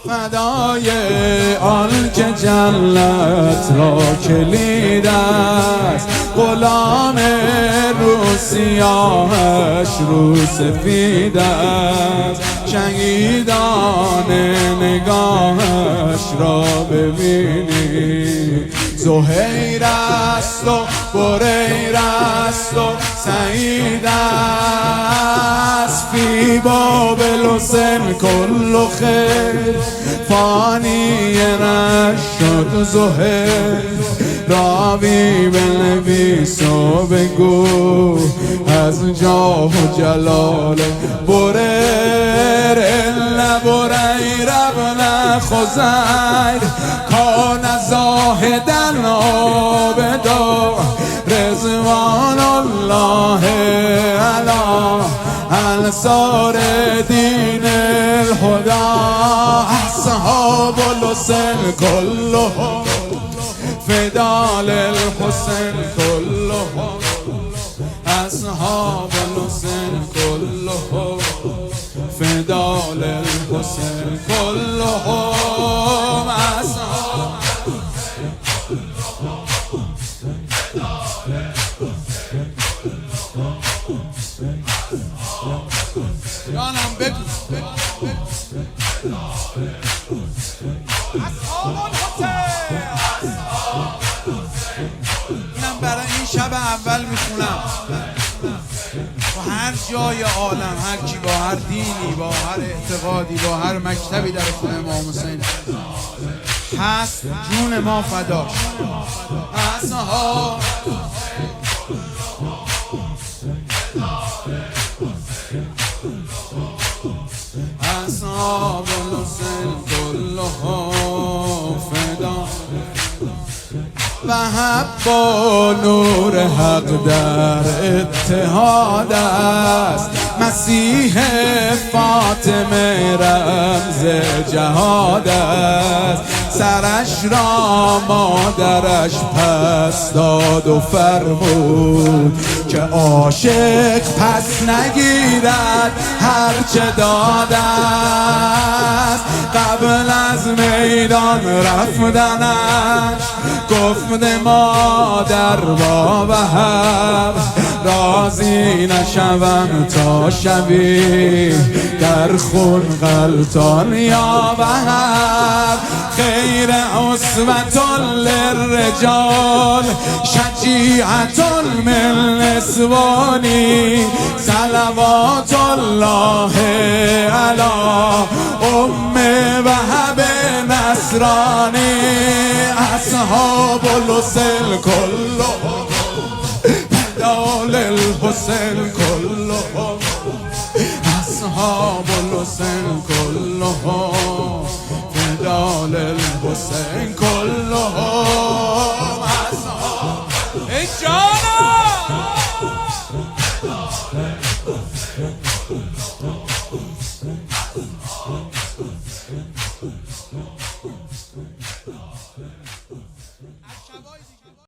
فدای آن که جنت را کلید است، غلام رو سیاهش رو سفید است. شهیدان نگاهش را ببینید، زهیر است و بریر است و سعید است. فی بابل حسین کل خیر، فانی نشد زهیر. راوی بنویس و بگو از جاه و جلال بریر. الا بریر ابن خزیر کان زاهدا عابدا، رضوان الله علی انصار دین الهدی. اصحاب الحسین كلهم فدا للحسین كلهم، اصحاب الحسین كلهم فدا للحسین كلهم. جانم بگو اینم برای این شب اول میخونم. و هر جای عالم، هر کی با هر دینی، با هر اعتقادی، با هر مکتبی در خونه امام حسین هست، جون ما فداش. اصحاب الحسین كلهم فدا. و حق با نور حق در اتحاد است، مسیح فاطمه رمز جهاد است. سرش را مادرش پس داد و فرمود که عاشق پس نگیرد هرچه داده است. قبل از میدان رفتنش گفت مادر با وهب، راضی نشوم تا شوی در خون غلطان یا وهب. خیر عصمت للرجال شجیعت من نسوانی، صلوات الله علی ام وهب نصرانی. اصحاب الحسین كلهم فدا للحسین كلهم، اصحاب الحسین كلهم فدا للحسین كلهم. ای جانم